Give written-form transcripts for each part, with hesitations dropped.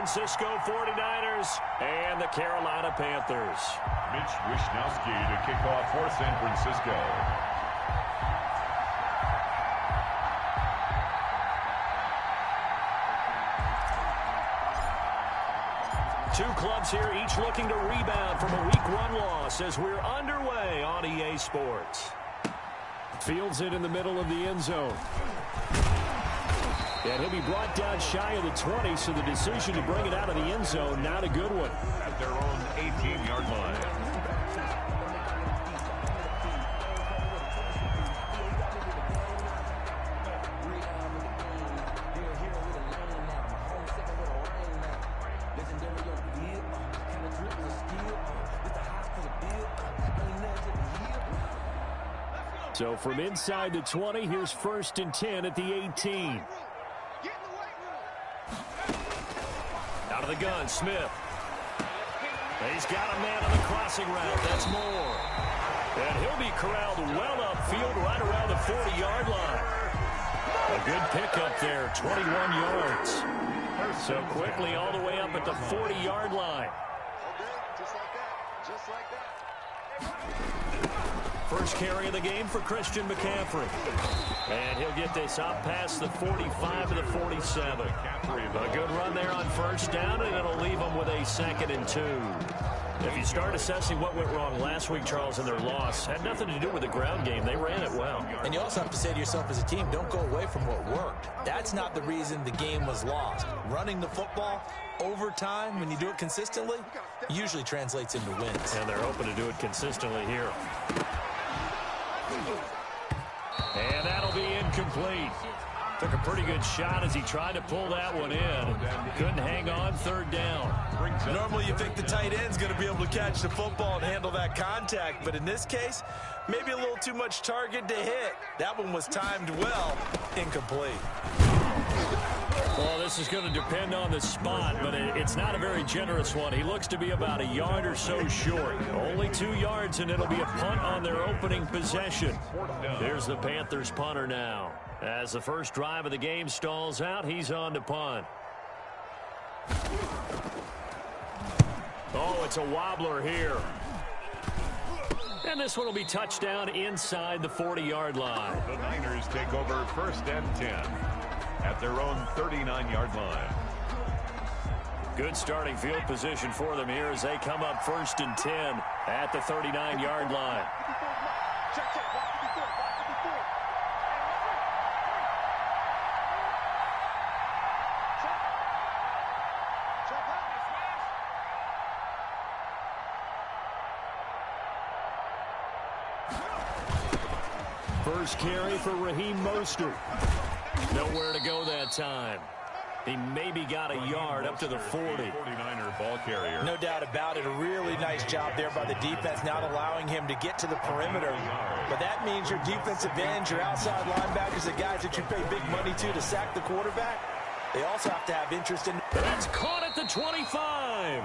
Francisco 49ers and the Carolina Panthers. Mitch Wishnowsky to kick off for San Francisco. Two clubs here, each looking to rebound from a Week 1 loss as we're underway on EA Sports. Fields it in the middle of the end zone. And he'll be brought down shy of the 20, so the decision to bring it out of the end zone, not a good one. At their own 18-yard line. So from inside the 20, here's 1st and 10 at the 18. Out of the gun, Smith. He's got a man on the crossing route. That's Moore. And he'll be corralled well upfield right around the 40-yard line. A good pickup there, 21 yards. So quickly all the way up at the 40-yard line. Just like that. Just like that. First carry of the game for Christian McCaffrey. And he'll get this up past the 45 to the 47. A good run there on first down, and it'll leave them with a 2nd and 2. If you start assessing what went wrong last week, Charles, in their loss, had nothing to do with the ground game. They ran it well. And you also have to say to yourself as a team, don't go away from what worked. That's not the reason the game was lost. Running the football over time, when you do it consistently, usually translates into wins. And they're hoping to do it consistently here. And that'll be incomplete. Took a pretty good shot as he tried to pull that one in. Couldn't hang on, 3rd down. Normally you think the tight end's going to be able to catch the football and handle that contact, but in this case, maybe a little too much target to hit. That one was timed well, incomplete. Well, this is going to depend on the spot, but it's not a very generous one. He looks to be about a yard or so short. Only 2 yards, and it'll be a punt on their opening possession. There's the Panthers punter now. As the first drive of the game stalls out, he's on to punt. Oh, it's a wobbler here. And this one will be touchdown inside the 40-yard line. The Niners take over 1st and 10 at their own 39-yard line. Good starting field position for them here as they come up 1st and 10 at the 39-yard line. First carry for Raheem Mostert. Nowhere to go that time. He maybe got a yard up to the 40. 49er ball carrier. No doubt about it. A really nice job there by the defense, not allowing him to get to the perimeter. But that means your defensive ends, your outside linebackers, the guys that you pay big money to sack the quarterback, they also have to have interest in. That's caught at the 25.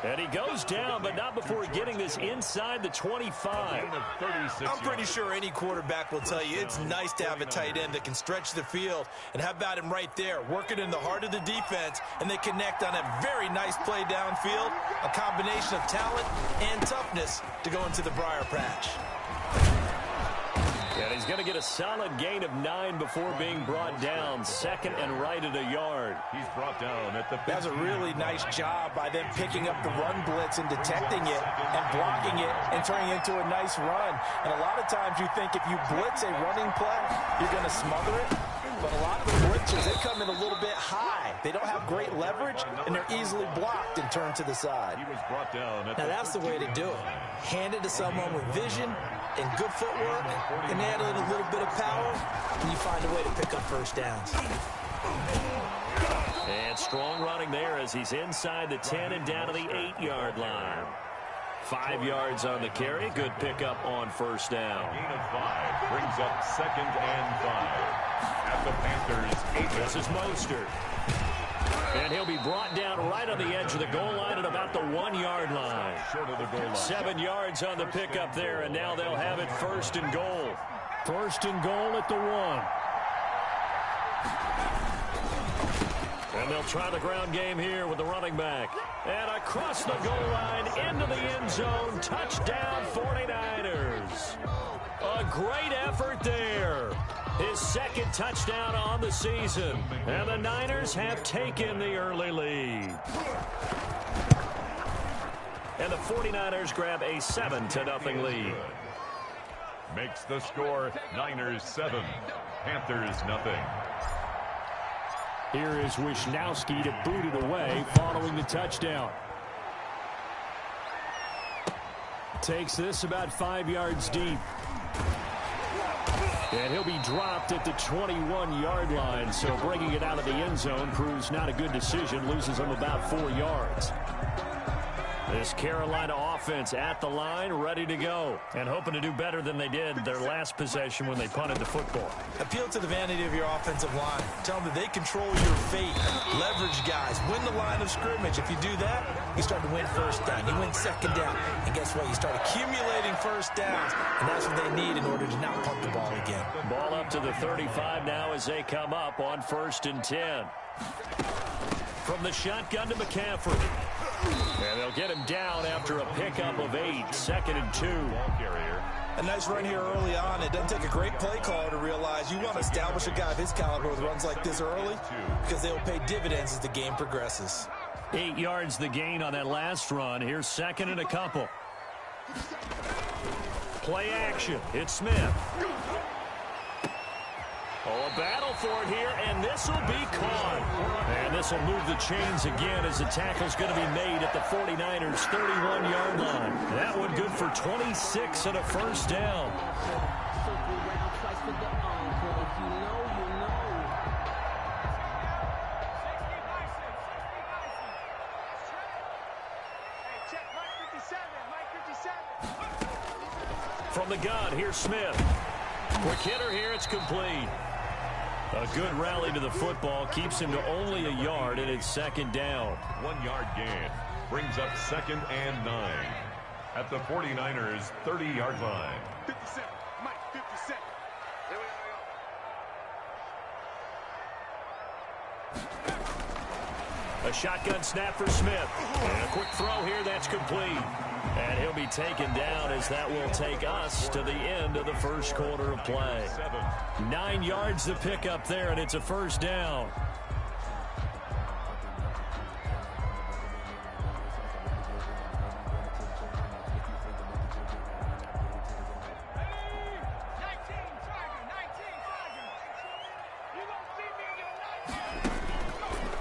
And he goes down, but not before getting this inside the 25. I'm pretty sure any quarterback will tell you it's nice to have a tight end that can stretch the field. And how about him right there, working in the heart of the defense, and they connect on a very nice play downfield, a combination of talent and toughness to go into the briar patch. And he's going to get a solid gain of 9 before being brought down. 2nd and right at a yard. He's brought down at the 50. That's a really nice job by them picking up the run blitz and detecting it and blocking it and turning it into a nice run. And a lot of times you think if you blitz a running play, you're going to smother it. But a lot of the blitzers, they come in a little bit high. They don't have great leverage, and they're easily blocked and turned to the side. He was brought down at now, that's the way to do it. Hand it to someone with vision and good footwork, and add in a little bit of power, and you find a way to pick up first downs. And strong running there as he's inside the 10 and down to the 8-yard line. 5 yards on the carry. Good pickup on first down. Gain of 5 brings up 2nd and 5 at the Panthers 8. This is Mostert. And he'll be brought down right on the edge of the goal line at about the 1-yard line. Short of the goal line. 7 yards on the pickup there, and now they'll have it 1st and goal. 1st and goal at the 1. And they'll try the ground game here with the running back. And across the goal line into the end zone. Touchdown 49ers. A great effort there. His second touchdown on the season. And the Niners have taken the early lead. And the 49ers grab a 7-0 lead. Makes the score Niners 7, Panthers nothing. Here is Wisnowski to boot it away following the touchdown. Takes this about 5 yards deep. And he'll be dropped at the 21-yard line. So bringing it out of the end zone proves not a good decision. Loses him about 4 yards. This Carolina offense at the line, ready to go. And hoping to do better than they did their last possession when they punted the football. Appeal to the vanity of your offensive line. Tell them that they control your fate. Leverage guys. Win the line of scrimmage. If you do that, you start to win first down. You win second down. And guess what? You start accumulating first downs. And that's what they need in order to not punt the ball again. Ball up to the 35 now as they come up on 1st and 10. From the shotgun to McCaffrey. And they'll get him down after a pickup of 8. 2nd and 2. A nice run here early on. It doesn't take a great play caller to realize you want to establish a guy of his caliber with runs like this early because they will pay dividends as the game progresses. 8 yards the gain on that last run. Here's 2nd and a couple. Play action. It's Smith. Oh, a battle for it here, and this will be caught. And this will move the chains again as the tackle's going to be made at the 49ers' 31-yard line. That one good for 26 and a first down. From the gun, here's Smith. Quick hitter here, it's complete. A good rally to the football keeps him to only a yard, and it's 2nd down. 1 yard gain brings up 2nd and 9 at the 49ers' 30-yard line. 57, Mike, 57. Here we go. A shotgun snap for Smith. And a quick throw here, that's complete. And he'll be taken down as that will take us to the end of the first quarter of play. 9 yards to pick up there, and it's a first down.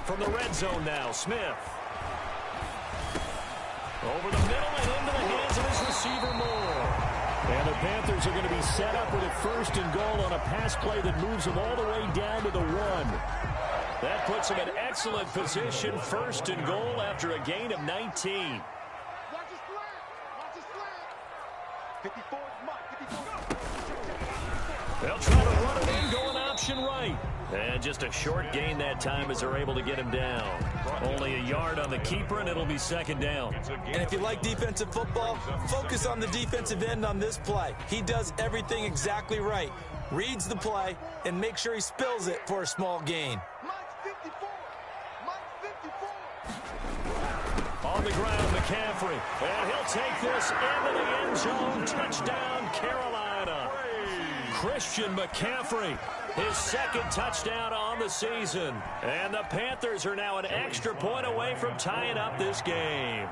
From the red zone now, Smith. Over the middle and into the hands of his receiver Moore. And the Panthers are going to be set up with a 1st and goal on a pass play that moves them all the way down to the 1. That puts them in excellent position, 1st and goal after a gain of 19. Watch his flag. Watch his flag. 54, Mike, 54. They'll try to run it in, going option right. And just a short gain that time as they're able to get him down. Only a yard on the keeper, and it'll be 2nd down. And if you like defensive football, focus on the defensive end on this play. He does everything exactly right. Reads the play and makes sure he spills it for a small gain. Mike, 54. Mike, 54. On the ground, McCaffrey. And he'll take this into the end zone. Touchdown, Carolina. Christian McCaffrey. His 2nd touchdown on the season. And the Panthers are now an extra point away from tying up this game.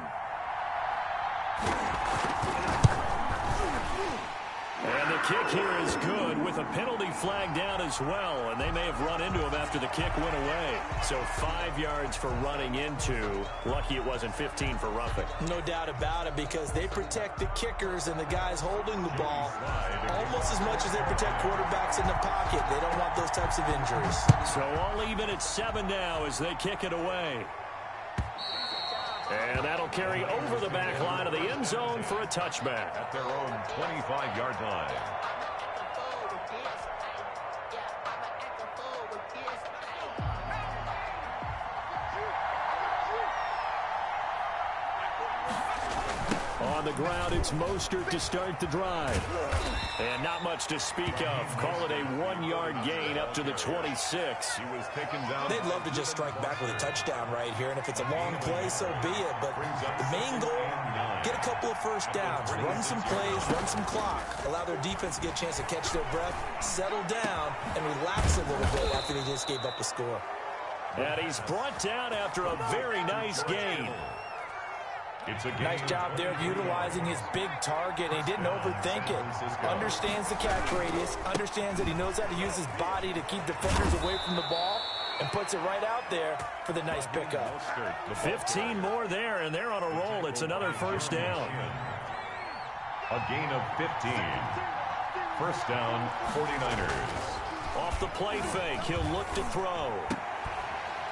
And the kick here is good with a penalty flag down as well. And they may have run into him after the kick went away. So 5 yards for running into. Lucky it wasn't 15 for roughing. No doubt about it, because they protect the kickers and the guys holding the ball almost as much as they protect quarterbacks in the pocket. They don't want those types of injuries. So all even at 7 now as they kick it away. And that'll carry over the back line of the end zone for a touchback. At their own 25-yard line. On on the ground. It's Mostert to start the drive. And not much to speak of. Call it a 1-yard gain up to the 26. He was taken down. They'd love to just strike back with a touchdown right here, and if it's a long play, so be it. But the main goal, get a couple of first downs, run some plays, run some clock, allow their defense to get a chance to catch their breath, settle down, and relax a little bit after they just gave up a score. And he's brought down after a very nice gain. It's a Nice job there of utilizing his big target, and he didn't overthink it. Understands the catch radius, understands that he knows how to use his body to keep defenders away from the ball, and puts it right out there for the nice pickup. 15 more there, and they're on a roll. It's another first down. A gain of 15. First down, 49ers. Off the play fake, he'll look to throw.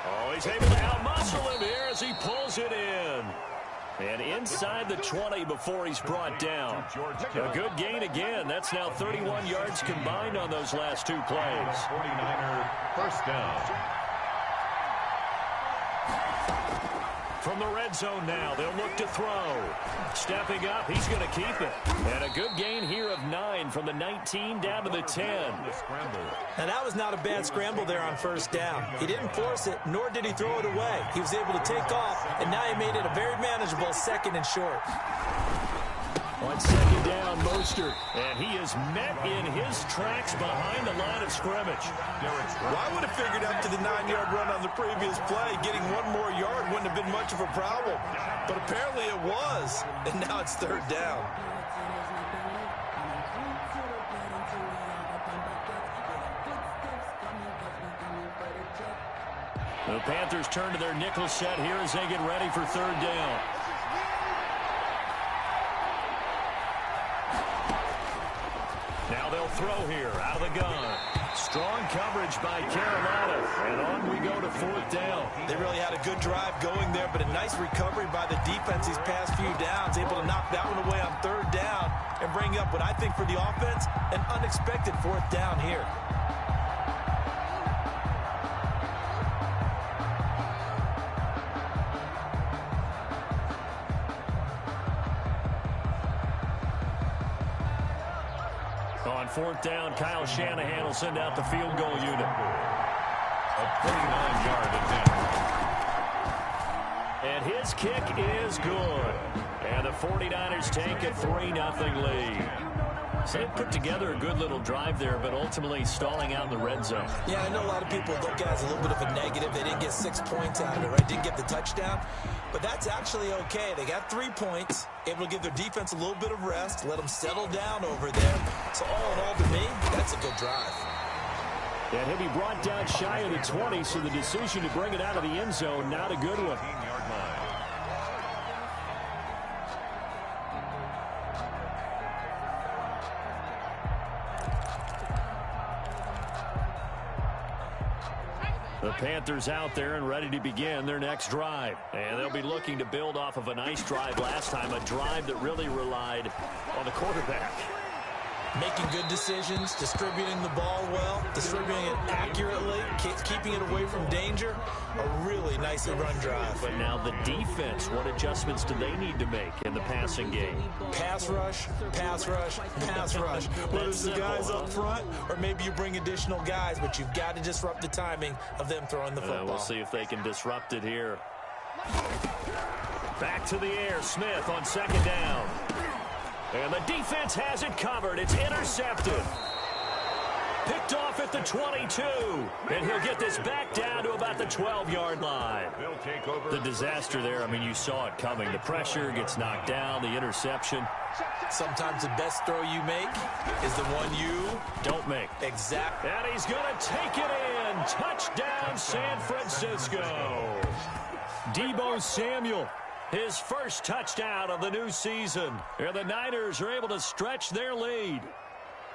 Oh, he's able to outmuscle him here as he pulls it in. And inside the 20 before he's brought down. A good gain again. That's now 31 yards combined on those last two plays. 49er first down. From the red zone now, they'll look to throw. Stepping up, he's going to keep it. And a good gain here of 9 from the 19 down to the 10. Now, that was not a bad scramble there on first down. He didn't force it, nor did he throw it away. He was able to take off, and now he made it a very manageable second and short. On second down, Mostert. And he is met in his tracks behind the line of scrimmage. Well, I would have figured up to the 9-yard run on the previous play. Getting one more yard wouldn't have been much of a problem. But apparently it was. And now it's third down. The Panthers turn to their nickel set here as they get ready for third down. Now they'll throw here out of the gun. Strong coverage by Carolina. And on we go to fourth down. They really had a good drive going there, but a nice recovery by the defense these past few downs. Able to knock that one away on third down and bring up what I think for the offense, an unexpected fourth down here. On fourth down, Kyle Shanahan will send out the field goal unit. A 49-yard attempt. And his kick is good. And the 49ers take a 3-0 lead. So they put together a good little drive there, but ultimately stalling out in the red zone. Yeah, I know a lot of people look at it as a little bit of a negative. They didn't get 6 points out of it, right? Didn't get the touchdown. But that's actually okay. They got 3 points, able to give their defense a little bit of rest, let them settle down over there. So all in all, to me, that's a good drive. And he'll be brought down shy of the 20, so the decision to bring it out of the end zone, not a good one. 15-yard line. The Panthers out there and ready to begin their next drive. And they'll be looking to build off of a nice drive last time, a drive that really relied on the quarterback. Making good decisions, distributing the ball well, distributing it accurately, keeping it away from danger. A really nicely run drive. But now the defense, what adjustments do they need to make in the passing game? Pass rush, pass rush, pass rush. Whether it's the guys up front or maybe you bring additional guys, but you've got to disrupt the timing of them throwing the football. We'll see if they can disrupt it here. Back to the air, Smith on second down. And the defense has it covered. It's intercepted. Picked off at the 22. And he'll get this back down to about the 12-yard line. They'll take over. The disaster there, I mean, you saw it coming. The pressure gets knocked down, the interception. Sometimes the best throw you make is the one you don't make. Exactly. And he's going to take it in. Touchdown, San Francisco. Deebo Samuel. His first touchdown of the new season. And the Niners are able to stretch their lead.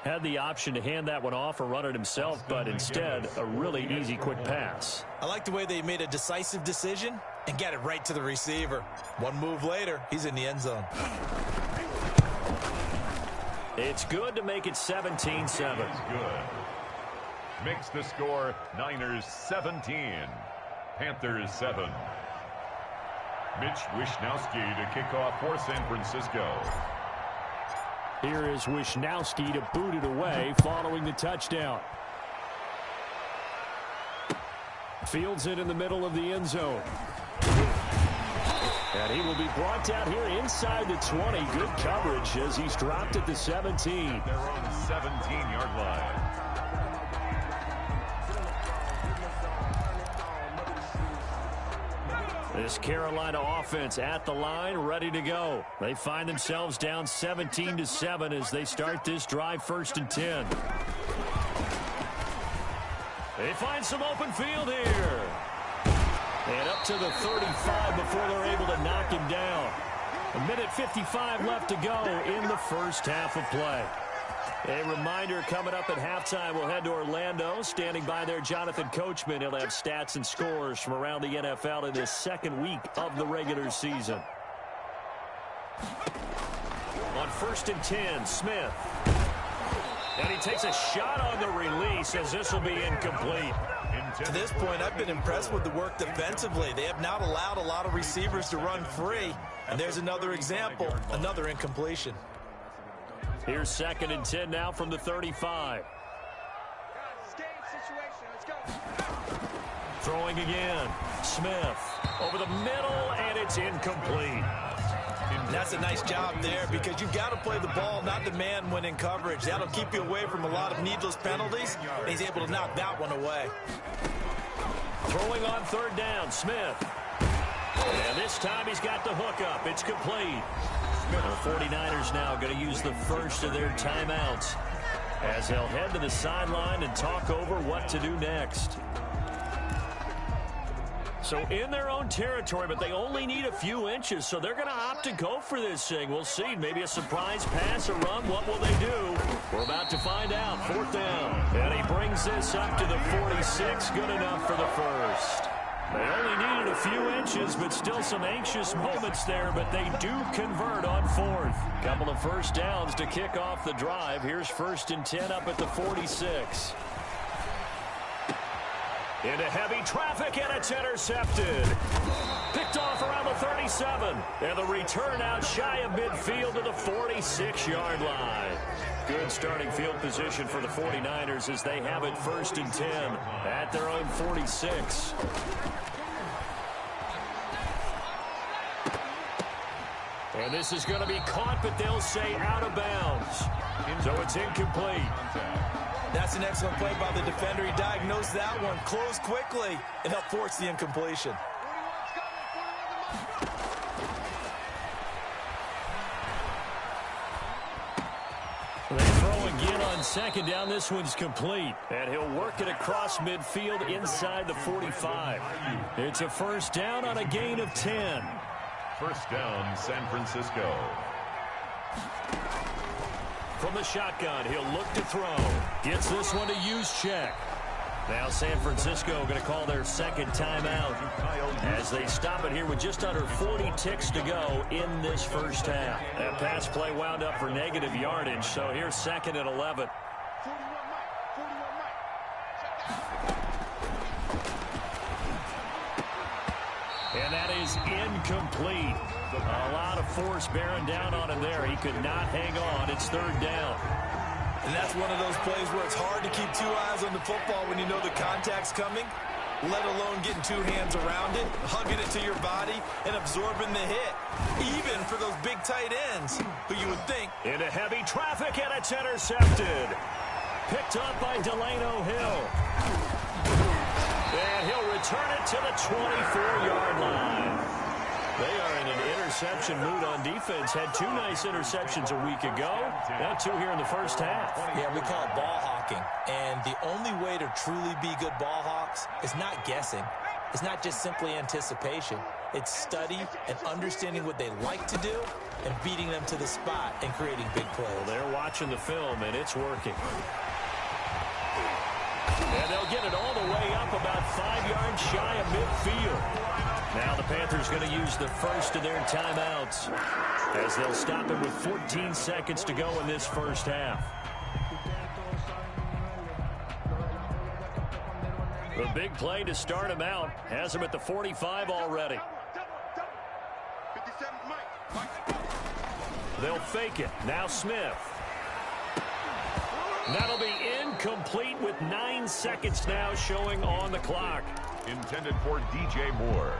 Had the option to hand that one off or run it himself, but instead, a really easy, quick pass. I like the way they made a decisive decision and got it right to the receiver. One move later, he's in the end zone. It's good to make it 17-7. Good. Makes the score Niners 17, Panthers 7. Mitch Wishnowsky to kick off for San Francisco. Here is Wishnowsky to boot it away following the touchdown. Fields it in the middle of the end zone. And he will be brought down here inside the 20. Good coverage as he's dropped at the 17. They're on the 17-yard line. This Carolina offense at the line, ready to go. They find themselves down 17-7 as they start this drive, 1st and 10. They find some open field here. And up to the 35 before they're able to knock him down. 1:55 left to go in the first half of play. A reminder, coming up at halftime, we'll head to Orlando. Standing by there, Jonathan Coachman. He'll have stats and scores from around the NFL in this second week of the regular season. On 1st and 10, Smith. And he takes a shot on the release as this will be incomplete. To this point, I've been impressed with the work defensively. They have not allowed a lot of receivers to run free. And there's another example, another incompletion. Here's 2nd and 10 now from the 35. Throwing again. Smith over the middle, and it's incomplete. That's a nice job there because you've got to play the ball, not the man when in coverage. That'll keep you away from a lot of needless penalties, and he's able to knock that one away. Throwing on 3rd down, Smith. And this time he's got the hook up. It's complete. The 49ers now going to use the first of their timeouts as they'll head to the sideline and talk over what to do next. So in their own territory, but they only need a few inches, so they're going to opt to go for this thing. We'll see. Maybe a surprise pass, a run. What will they do? We're about to find out. 4th down. And he brings this up to the 46. Good enough for the first. They only needed a few inches, but still some anxious moments there, but they do convert on 4th. Couple of first downs to kick off the drive. Here's 1st and 10 up at the 46. Into heavy traffic, and it's intercepted. Picked off around the 37. And the return out shy of midfield to the 46-yard line. Good starting field position for the 49ers as they have it 1st and 10 at their own 46. And this is going to be caught, but they'll say out of bounds. So it's incomplete. That's an excellent play by the defender. He diagnosed that one, closed quickly, and helped force the incompletion. They throw again on 2nd down. This one's complete. And he'll work it across midfield inside the 45. It's a 1st down on a gain of 10. 1st down, San Francisco. From the shotgun, he'll look to throw. Gets this one to use check. Now San Francisco going to call their 2nd timeout as they stop it here with just under 40 ticks to go in this first half. That pass play wound up for negative yardage, so here's 2nd and 11. And that is incomplete. A lot of force bearing down on him there. He could not hang on. It's 3rd down. And that's one of those plays where it's hard to keep 2 eyes on the football when you know the contact's coming, let alone getting 2 hands around it, hugging it to your body, and absorbing the hit, even for those big tight ends who you would think. Into heavy traffic, and it's intercepted. Picked up by Delano Hill. And he'll return it to the 24-yard line. They are in an interception mood on defense. Had 2 nice interceptions a week ago. Now 2 here in the first half. Yeah, we call it ball hawking. And the only way to truly be good ball hawks is not guessing. It's not just simply anticipation. It's study and understanding what they like to do and beating them to the spot and creating big plays. Well, they're watching the film, and it's working. And they'll get it all the way up about 5 yards shy of midfield. Now the Panthers going to use the first of their timeouts as they'll stop it with 14 seconds to go in this first half. The big play to start him out has him at the 45 already. They'll fake it. Now Smith. That'll be incomplete with 9 seconds now showing on the clock. Intended for DJ Moore.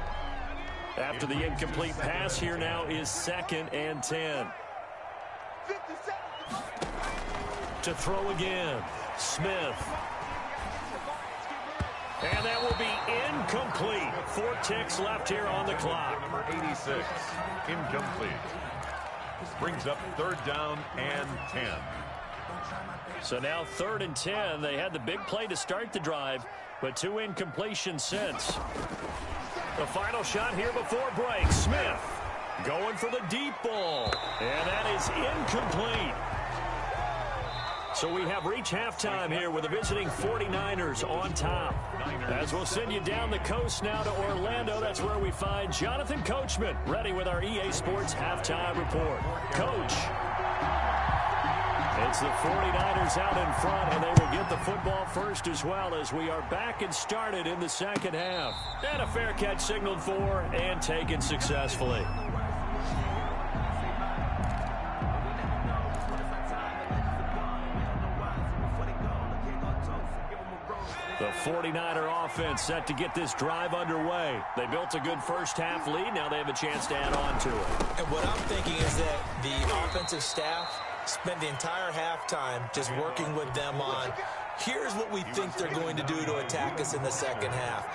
After the incomplete pass, here now is 2nd and 10. 50 seconds. To throw again. Smith. And that will be incomplete. 4 ticks left here on the clock. Number 86, incomplete. Brings up 3rd down and 10. So now 3rd and 10. They had the big play to start the drive, but 2 incompletions since. The final shot here before break. Smith going for the deep ball. And that is incomplete. So we have reached halftime here with the visiting 49ers on top. As we'll send you down the coast now to Orlando, that's where we find Jonathan Coachman ready with our EA Sports halftime report. Coach. It's the 49ers out in front, and they will get the football first as well as we are back and started in the second half. And a fair catch signaled for and taken successfully. The 49er offense set to get this drive underway. They built a good first half lead. Now they have a chance to add on to it. And what I'm thinking is that the offensive staff spent the entire halftime just working with them on, here's what we think they're going to do to attack us in the second half.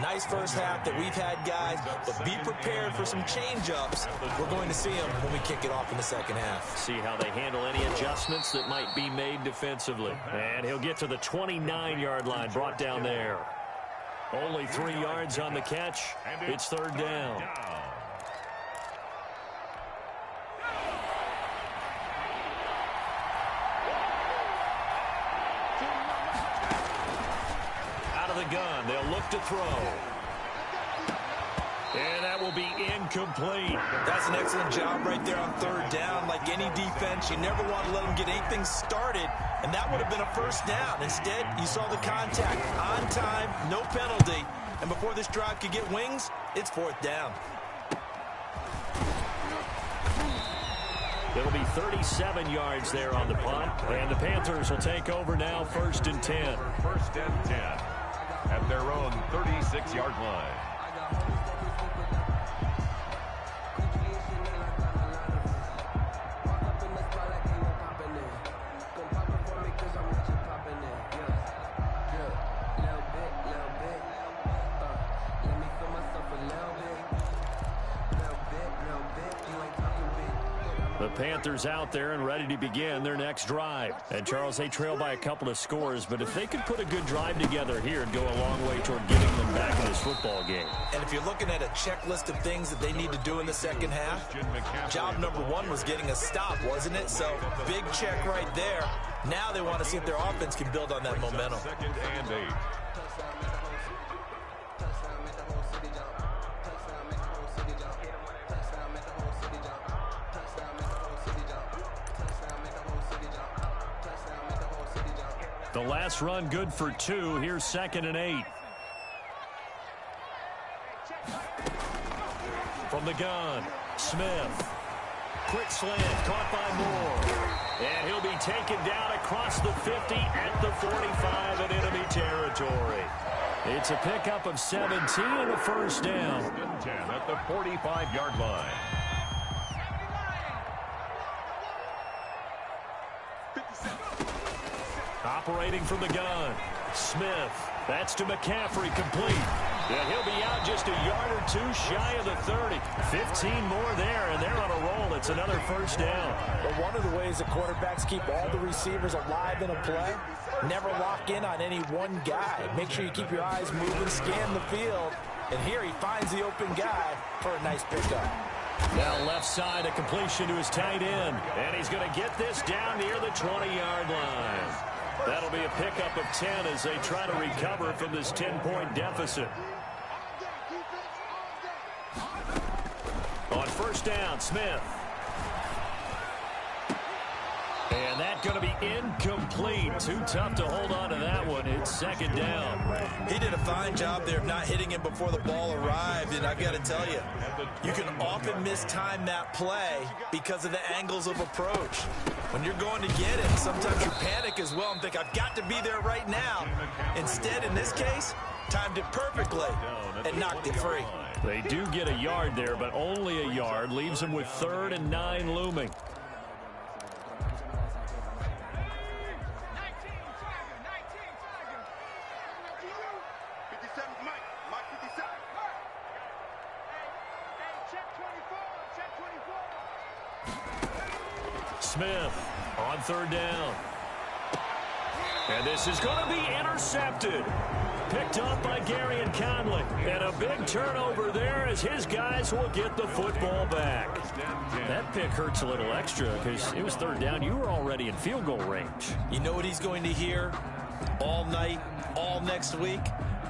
Nice first half that we've had, guys, but be prepared for some change-ups. We're going to see them when we kick it off in the second half. See how they handle any adjustments that might be made defensively. And he'll get to the 29-yard line, brought down there. Only 3 yards on the catch. It's 3rd down. Gun. They'll look to throw. And that will be incomplete. That's an excellent job right there on 3rd down. Like any defense, you never want to let them get anything started, and that would have been a first down. Instead, you saw the contact on time, no penalty, and before this drive could get wings, it's 4th down. It'll be 37 yards there on the punt, and the Panthers will take over now, 1st and 10. 1st and 10. At their own 36-yard line. The Panthers out there and ready to begin their next drive. And, Charles, they trail by a couple of scores, but if they could put a good drive together here, it'd go a long way toward getting them back in this football game. And if you're looking at a checklist of things that they need to do in the second half, job number 1 was getting a stop, wasn't it? So, big check right there. Now they want to see if their offense can build on that momentum. 2nd and 8. The last run good for 2. Here's 2nd and 8. From the gun, Smith. Quick slant, caught by Moore. And he'll be taken down across the 50 at the 45 in enemy territory. It's a pickup of 17 and a first down. 10 at the 45-yard line. Operating from the gun, Smith. That's to McCaffrey, complete. And he'll be out just a yard or 2 shy of the 30. 15 more there, and they're on a roll. It's another first down. But one of the ways the quarterbacks keep all the receivers alive in a play, never lock in on any one guy. Make sure you keep your eyes moving, scan the field. And here he finds the open guy for a nice pickup. Now left side, a completion to his tight end. And he's going to get this down near the 20-yard line. That'll be a pickup of 10 as they try to recover from this 10-point deficit. On first down, Smith. And that going to be incomplete. Too tough to hold on to that one. It's second down. He did a fine job there of not hitting him before the ball arrived, and I've got to tell you, you can often mistime that play because of the angles of approach. When you're going to get it, sometimes you panic as well and think, I've got to be there right now. Instead, in this case, timed it perfectly and knocked it free. They do get a yard there, but only a yard. Leaves them with 3rd and 9 looming. Smith on 3rd down. And this is going to be intercepted. Picked off by Gary and Conley. And a big turnover there as his guys will get the football back. That pick hurts a little extra because it was 3rd down. You were already in field goal range. You know what he's going to hear all night, all next week?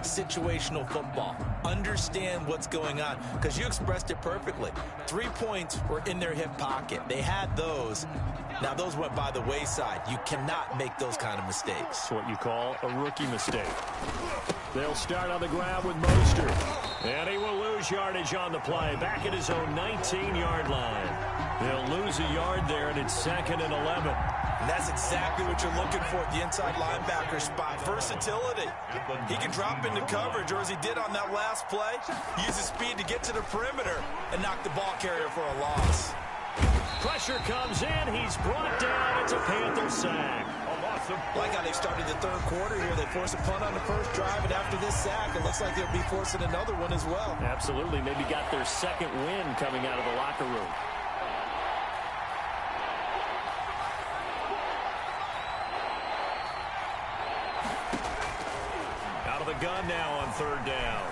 Situational football. Understand what's going on, because you expressed it perfectly. 3 points were in their hip pocket. They had those. Now those went by the wayside. You cannot make those kind of mistakes. It's what you call a rookie mistake. They'll start on the ground with Mostert. And he will lose yardage on the play. Back at his own 19-yard line. They'll lose a yard there, and it's 2nd and 11. And that's exactly what you're looking for at the inside linebacker spot. Versatility. He can drop into coverage, or as he did on that last play, use his speed to get to the perimeter and knock the ball carrier for a loss. Pressure comes in. He's brought down. It's a Panther sack. Like how they started the 3rd quarter here. They forced a punt on the first drive, and after this sack, it looks like they'll be forcing another one as well. Absolutely. Maybe got their 2nd win coming out of the locker room. Out of the gun now on 3rd down.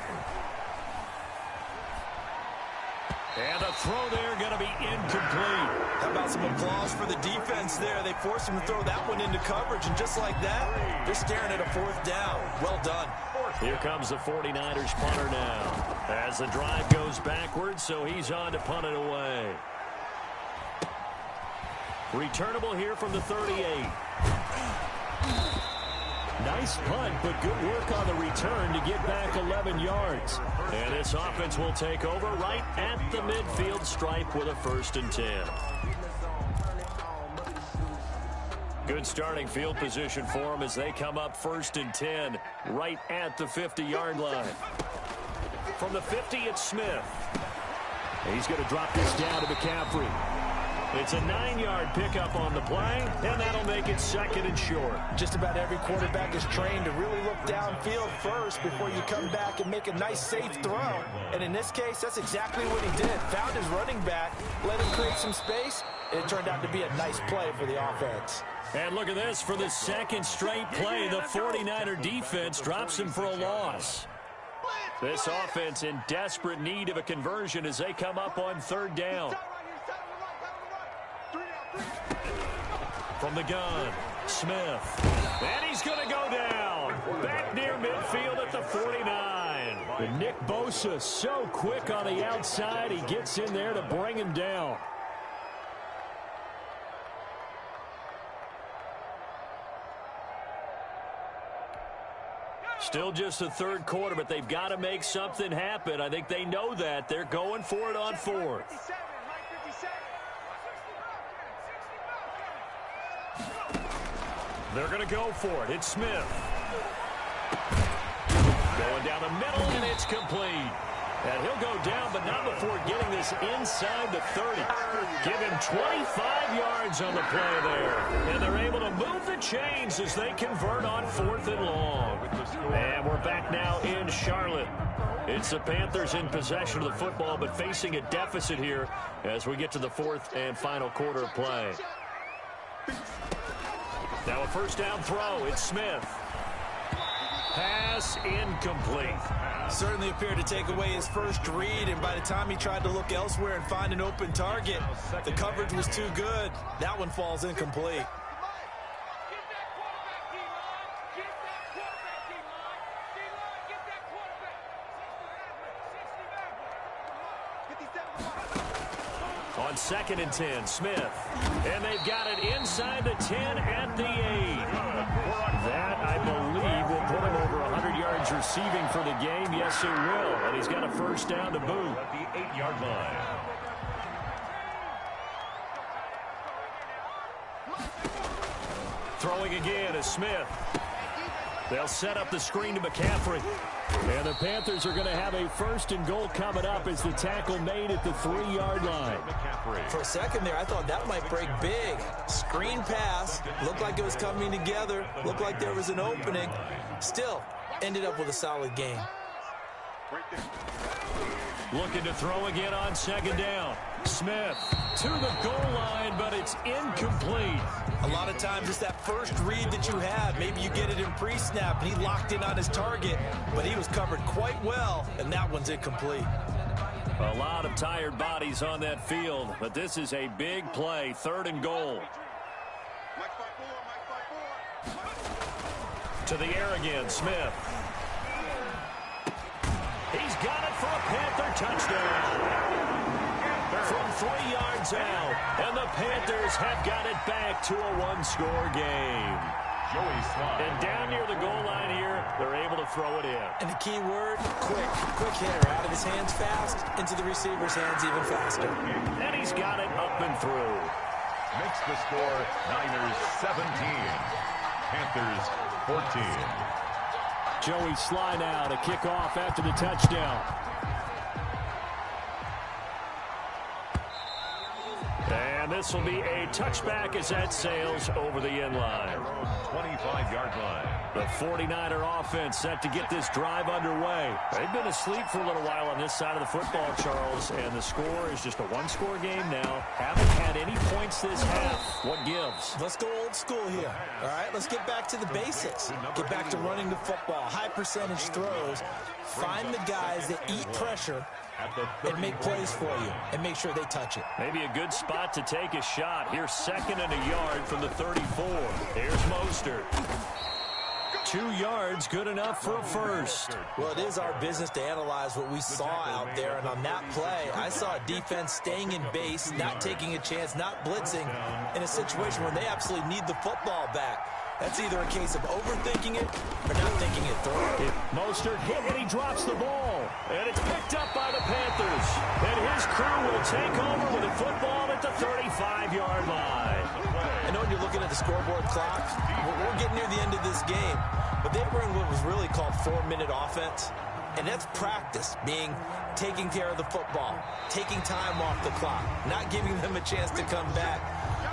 And the throw there going to be incomplete. How about some applause for the defense there? They forced him to throw that one into coverage, and just like that, they're staring at a 4th down. Well done. Here comes the 49ers punter now. As the drive goes backwards, so he's on to punt it away. Returnable here from the 38. Nice punt, but good work on the return to get back 11 yards. And this offense will take over right at the midfield stripe with a 1st and 10. Good starting field position for them as they come up 1st and 10 right at the 50-yard line. From the 50, it's Smith. He's going to drop this down to McCaffrey. It's a 9-yard pickup on the play, and that'll make it 2nd and short. Just about every quarterback is trained to really look downfield first before you come back and make a nice, safe throw. And in this case, that's exactly what he did. Found his running back, let him create some space, and it turned out to be a nice play for the offense. And look at this. For the 2nd straight play, the 49er defense drops him for a loss. This offense in desperate need of a conversion as they come up on 3rd down. From the gun, Smith. And he's going to go down. Back near midfield at the 49. And Nick Bosa so quick on the outside. He gets in there to bring him down. Still just the 3rd quarter, but they've got to make something happen. I think they know that. They're going for it on 4th. They're going to go for it. It's Smith. Going down the middle, and it's complete. And he'll go down, but not before getting this inside the 30. Give him 25 yards on the play there. And they're able to move the chains as they convert on 4th and long. And we're back now in Charlotte. It's the Panthers in possession of the football, but facing a deficit here as we get to the 4th and final quarter of play. Now a 1st down throw. It's Smith. Pass incomplete. Certainly appeared to take away his first read, and by the time he tried to look elsewhere and find an open target, the coverage was too good. That one falls incomplete. On on 2nd and 10. Smith. And they've got it inside the 10 at the 8. That, I believe, will put him over 100 yards receiving for the game. Yes, it will. And he's got a first down to boot. At the 8-yard line. Throwing again is Smith. They'll set up the screen to McCaffrey. And the Panthers are going to have a 1st and goal coming up as the tackle made at the 3-yard line. For a second there, I thought that might break big. Screen pass. Looked like it was coming together. Looked like there was an opening. Still, ended up with a solid game. Looking to throw again on 2nd down. Smith to the goal line, but it's incomplete. A lot of times it's that first read that you have. Maybe you get it in pre-snap, and he locked in on his target, but he was covered quite well, and that one's incomplete. A lot of tired bodies on that field, but this is a big play, 3rd and goal. To the air again, Smith. He's got it for a Panther touchdown. From 3 yards out, and the Panthers have got it back to a 1-score game. And down near the goal line here, they're able to throw it in. And the key word, quick. Quick hitter. Out of his hands fast, into the receiver's hands even faster. And he's got it up and through. Makes the score Niners 17, Panthers 14. Joey Sly now to kick off after the touchdown. And this will be a touchback as that sails over the end line. 25-yard line. The 49er offense set to get this drive underway. They've been asleep for a little while on this side of the football, Charles, and the score is just a 1-score game now. Haven't had any points this half. What gives? Let's go old school here. All right, let's get back to the basics. Get back to running the football, high percentage throws. Find the guys that eat pressure and make plays for you and make sure they touch it. Maybe a good spot to take a shot. Here's 2nd and a yard from the 34. Here's Mostert. 2 yards, good enough for a 1st. Well, it is our business to analyze what we saw out there, and on that play, I saw a defense staying in base, not taking a chance, not blitzing, in a situation where they absolutely need the football back. That's either a case of overthinking it or not thinking it through. Mostert hit and he drops the ball. And it's picked up by the Panthers. And his crew will take over with a football at the 35-yard line. I know when you're looking at the scoreboard clock, we're getting near the end of this game, but they were in what was really called 4-minute offense. And that's practice, being taking care of the football, taking time off the clock, not giving them a chance to come back.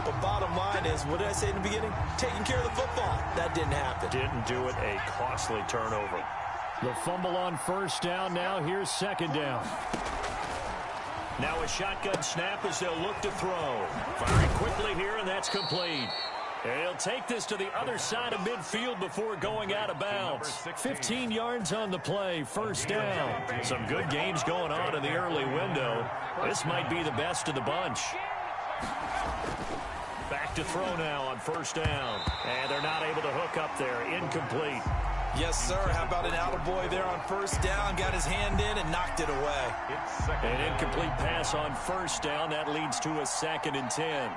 But bottom line is, what did I say in the beginning? Taking care of the football. That didn't happen. Didn't do it. A costly turnover. The fumble on 1st down. Now here's 2nd down. Now a shotgun snap as they'll look to throw. Firing quickly here, and that's complete. And he'll take this to the other side of midfield before going out of bounds. 15 yards on the play, 1st down. Some good games going on in the early window. This might be the best of the bunch. Back to throw now on 1st down. And they're not able to hook up there. Incomplete. Yes, sir. How about an attaboy there on 1st down? Got his hand in and knocked it away. An incomplete pass on 1st down. That leads to a 2nd and 10.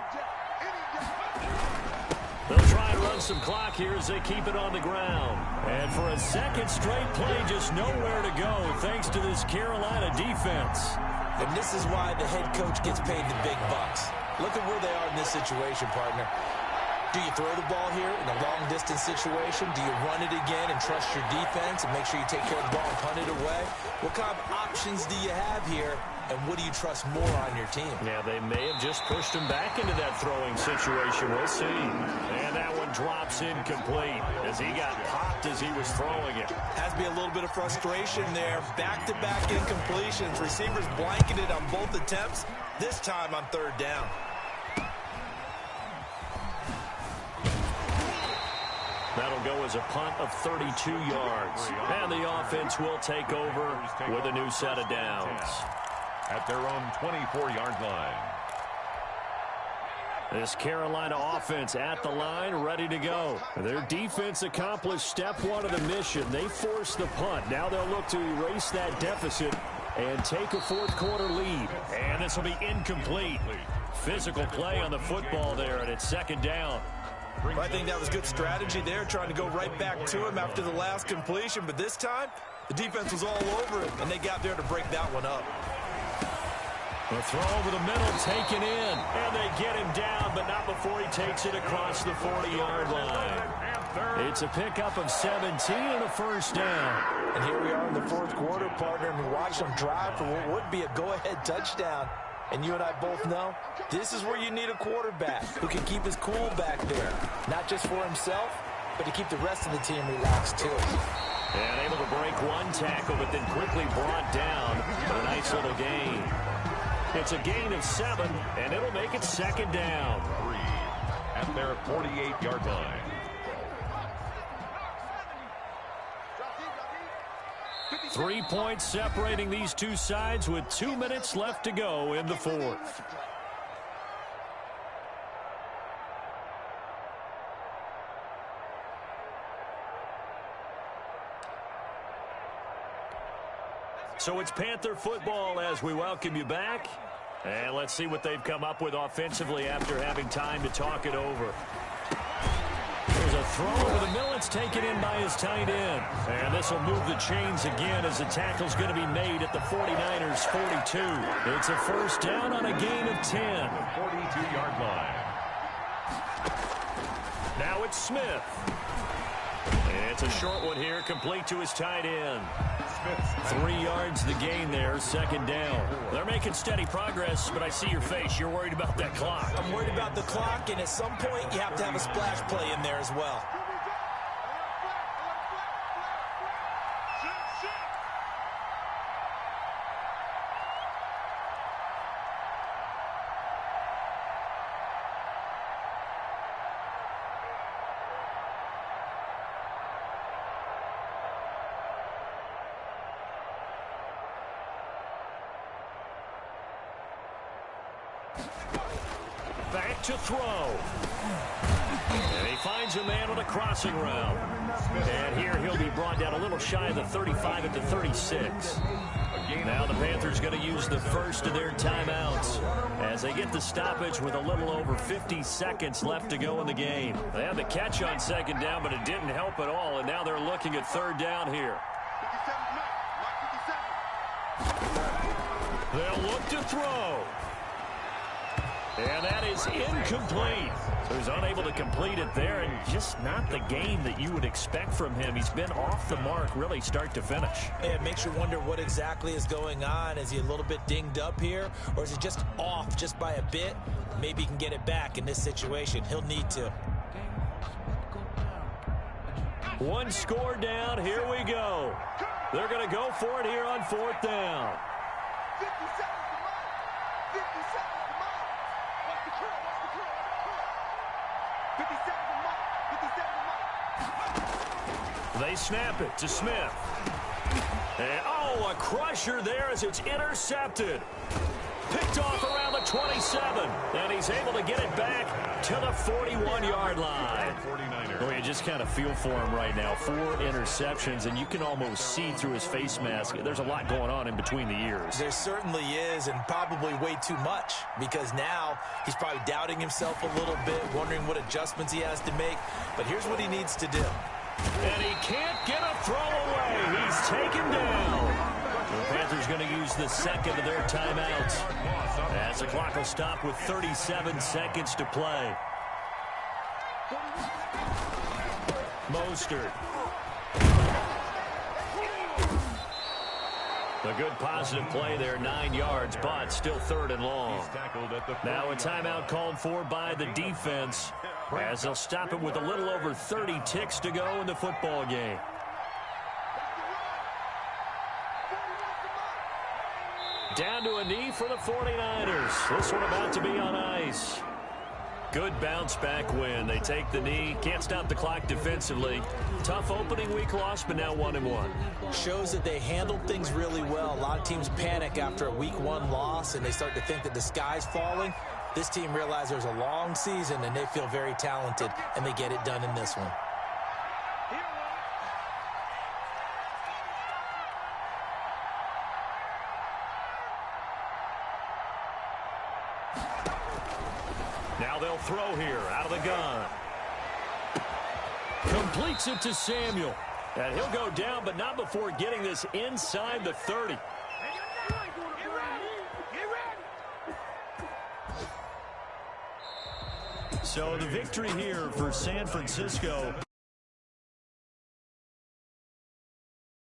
They'll try and run some clock here as they keep it on the ground. And for a 2nd straight play, just nowhere to go thanks to this Carolina defense. And this is why the head coach gets paid the big bucks. Look at where they are in this situation, partner. Do you throw the ball here in a long-distance situation? Do you run it again and trust your defense and make sure you take care of the ball and punt it away? What kind of options do you have here, and what do you trust more on your team? Yeah, they may have just pushed him back into that throwing situation. We'll see. And that one drops incomplete as he got popped as he was throwing it. Has to be a little bit of frustration there. Back-to-back incompletions. Receivers blanketed on both attempts, this time on 3rd down. That'll go as a punt of 32 yards. And the offense will take over with a new set of downs. At their own 24-yard line. This Carolina offense at the line, ready to go. Their defense accomplished step 1 of the mission. They forced the punt. Now they'll look to erase that deficit and take a fourth-quarter lead. And this will be incomplete. Physical play on the football there, and it's second down. Well, I think that was good strategy there, trying to go right back to him after the last completion. But this time, the defense was all over him, and they got there to break that one up. The throw over the middle, taken in, and they get him down, but not before he takes it across the 40-yard line. It's a pickup of 17 and a first down. And here we are in the fourth quarter, partner, and we watch them drive for what would be a go-ahead touchdown. And you and I both know this is where you need a quarterback who can keep his cool back there, not just for himself, but to keep the rest of the team relaxed too. And able to break one tackle, but then quickly brought down for a nice little gain. It's a gain of 7, and it'll make it second down. 3 at their 48-yard line. 3 points separating these two sides with 2 minutes left to go in the fourth. So it's Panther football as we welcome you back. And let's see what they've come up with offensively after having time to talk it over. There's a throw over the middle. It's taken in by his tight end. And this will move the chains again as the tackle's going to be made at the 49ers' 42. It's a first down on a gain of 10. 42-yard line. Now it's Smith. It's a short one here, complete to his tight end. 3 yards the gain there, second down. They're making steady progress, but I see your face. You're worried about that clock. I'm worried about the clock, and at some point you have to have a splash play in there as well. Back to throw. And he finds a man on a crossing route. And here he'll be brought down a little shy of the 35 at the 36. Now the Panthers going to use the first of their timeouts as they get the stoppage with a little over 50 seconds left to go in the game. They had the catch on second down, but it didn't help at all, and now they're looking at third down here. They'll look to throw. And that is incomplete. So he's unable to complete it there, and just not the game that you would expect from him. He's been off the mark really start to finish. It makes you wonder what exactly is going on. Is he a little bit dinged up here, or is he just off just by a bit? Maybe he can get it back in this situation. He'll need to. One score down. Here we go. They're going to go for it here on fourth down. 50 seconds to mile. 50 seconds to mile. Watch the curl. Watch the curl. Watch the curl. 50 seconds to mile. 50 seconds to mile. They snap it to Smith. And, oh, a crusher there as it's intercepted. Picked off around the 27. And he's able to get it back to the 41-yard line. Well, you just kind of feel for him right now. 4 interceptions, and you can almost see through his face mask. There's a lot going on in between the ears. There certainly is, and probably way too much, because now he's probably doubting himself a little bit, wondering what adjustments he has to make. But here's what he needs to do. And he can't get a throw away. He's taken down. The Panthers going to use the second of their timeouts as the clock will stop with 37 seconds to play. Mostert. A good positive play there, 9 yards, but still third and long. Now a timeout called for by the defense as they'll stop it with a little over 30 ticks to go in the football game. Down to a knee for the 49ers. This one about to be on ice. Good bounce back win. They take the knee. Can't stop the clock defensively. Tough opening week loss, but now 1-1. Shows that they handled things really well. A lot of teams panic after a week 1 loss, and they start to think that the sky's falling. This team realizes there's a long season, and they feel very talented, and they get it done in this one. they'll throw here out of the gun. Completes it to Samuel. And he'll go down, but not before getting this inside the 30. So the victory here for San Francisco.